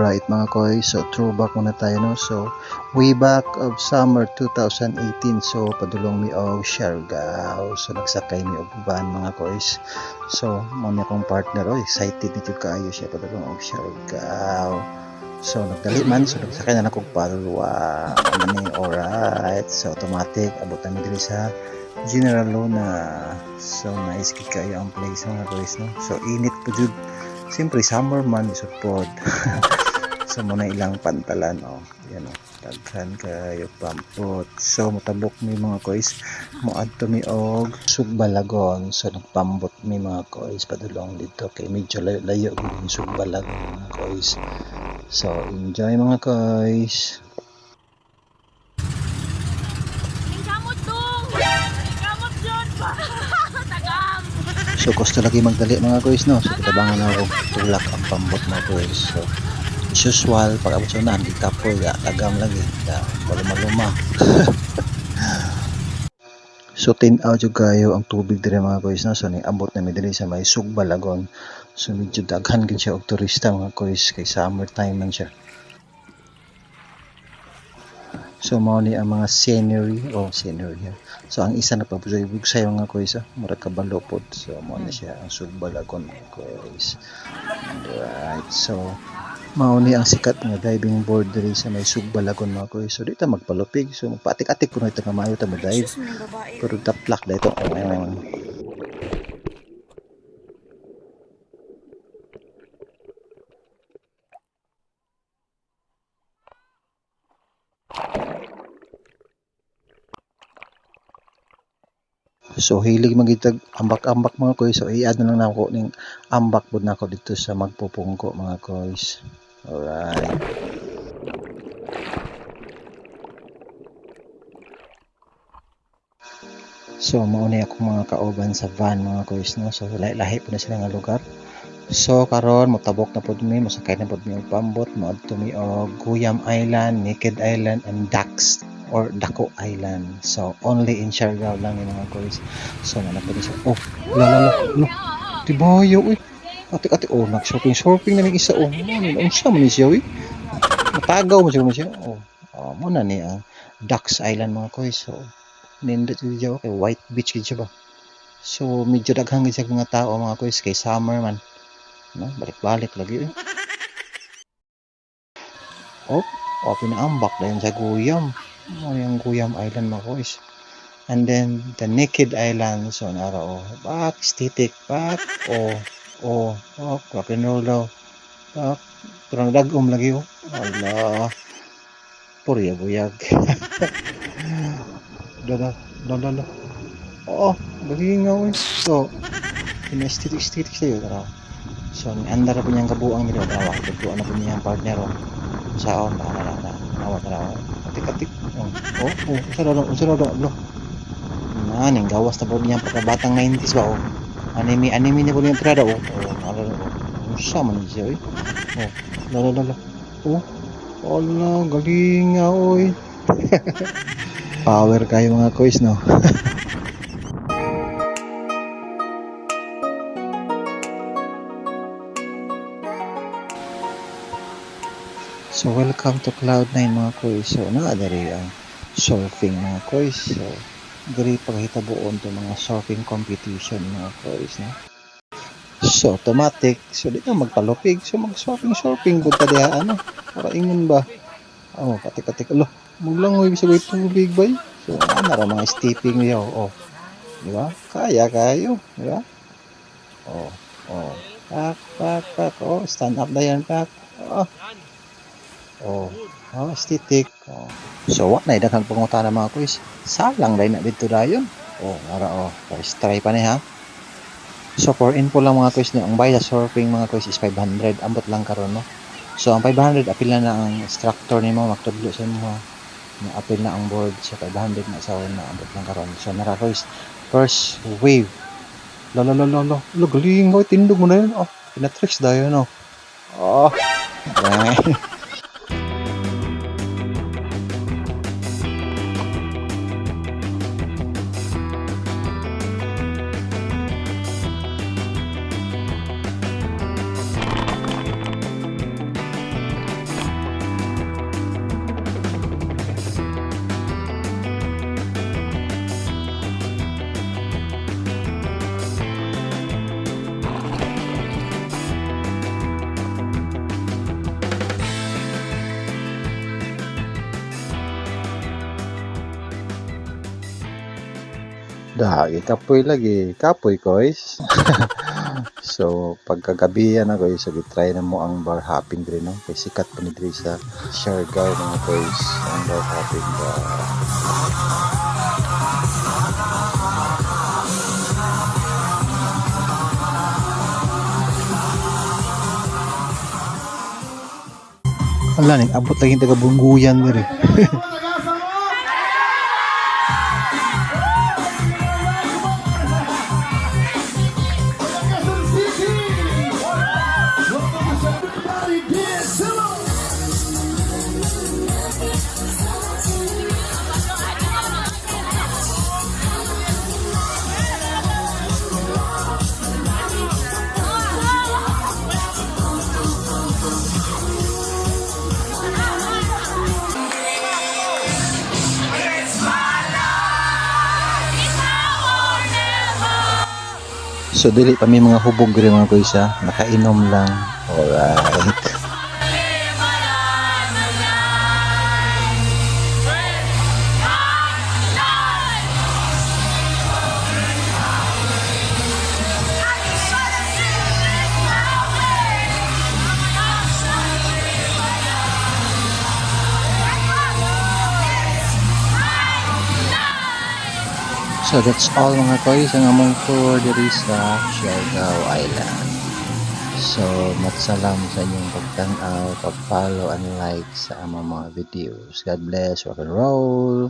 Alright mga koy, so throwback muna tayo no. So way back of summer 2018, so padulong mi og Siargao. So nagsakay mi og van mga koys. So mo ni akong partner, excited dito kaayo siya padulong og Siargao. So nagdali man, so nagsakay na akong palwa. Alright, so automatic abot na mi diri sa General Luna. So nice gid kayo ang place mga koys no. So init po jud. Siyempre, summer man, isupod. So, muna ilang pantalan, yan, daghan kayo pampot. So, mutabok mi mga koys. Muadto mi og Sugbalagon. So, nagpambot mi mga koys. Padulong dito. Kay medyo layo yung Sugbalagon mga koys. So, enjoy mga koys. So, gusto lagi magdali mga koys, no? So, kitabangan ako tulak ang pambot mga koys. So, usual, pag abot sa unahan, di kapoy, tagam lagi. Wala maluma. So, tinaw jud kayo ang tubig dire mga koys, no? So, abot na mi diri sa may Sugbalagon. So, medyo daghan gid siya og turista mga koys, kay summer time man siya. So, mao ni ang mga scenery, scenery. So, ang isa nagpabugsay mga koys, murag kabalo pod. So, mao na siya ang Sugbalagon mga koys. Alright, so, mao ni ang sikat nga diving board diri sa may Sugbalagon mga koys. So, dito magpalupig. So, magpatik-atik ko na ito nga maayo ta mag-dive. Pero taplak na ito. So hilig magitag ambak-ambak mga koys. So i-add na lang nako ning ambak pod nako dito sa magpupungko mga koys. Alright. So mao ni ako mga kauban sa van mga koys no. So lahi po na sila nga lugar. So karon motabok na pod mi, mosakay na pod mi og pambot, moadto mi og Guyam Island, Naked Island and Dax or Dako Island. So only in Siargao lang yung mga koys. So nanapod siya. Tibayo ati nag-shopping na ng isa. Unsa man ni siya matagaw mo siya. Mo na ni ang Dax Island mga koys. So nindot siya kay White Beach gid siya ba. So medyo daghang gid siya mga tao mga koys kay summer man. No, balik-balik lagi pinaambak dahil sa Guyam. Yung Guyam Island mga koys. And then the Naked Island. So nara back stitik back rock and roll daw back turang dagom lagi Allah purya buyag dala galingaw so stitik siya tara. So andar po niyang kabuang nila daw kabuang na po niyang partner saon nawat katik unsa daw ning gawas na po niyang pagkabatang 90s ba anime ni po niyang tirada unsa man siya lala Allah galing nga power kayo mga koys no. So welcome to Cloud9 mga koys. So dari ang surfing mga koys. So diri paghitabuon to mga surfing competition mga koys no. So automatic so dito magpalupig so mag-surfing gud ta diha para ingon ba. Katik maglangoy sa way tubig bay. So ra mga stepping niyo di ba? Kaya kayo, di ba? Pak stand up dayon pak. Stitik. So wa na daghang pangutana mga koys. Salang dai na dito dayon. First try pa ni ha. So for info lang mga koys, ang bayad sa surfing mga koys is 500 ambot lang karon no. So ang 500 apil na ang instructor nimo magtudlo sa imo na apil na ang board so 500 na sa na ambot lang karon. So nara koys first wave. Galing tindog mo na yun. Pinatricks dayon no. Dagi kapoy lagi, kapoy kois. So pagkagabihan ako so gitry na mo ang bar hopping diri no. Kay sikat pa ni diri sa Siargao mga kois ang bar hopping ba. Wala ning abot lagi taga Bungguyan diri. So dili pa may mga hubog diri mga kuya, nakainom lang. Alright. So that's all mga koys ang among tour diri sa Siargao Island. So matsalam sa inyong pagtanaw, pag-follow and like sa among mga videos. God bless, rock and roll.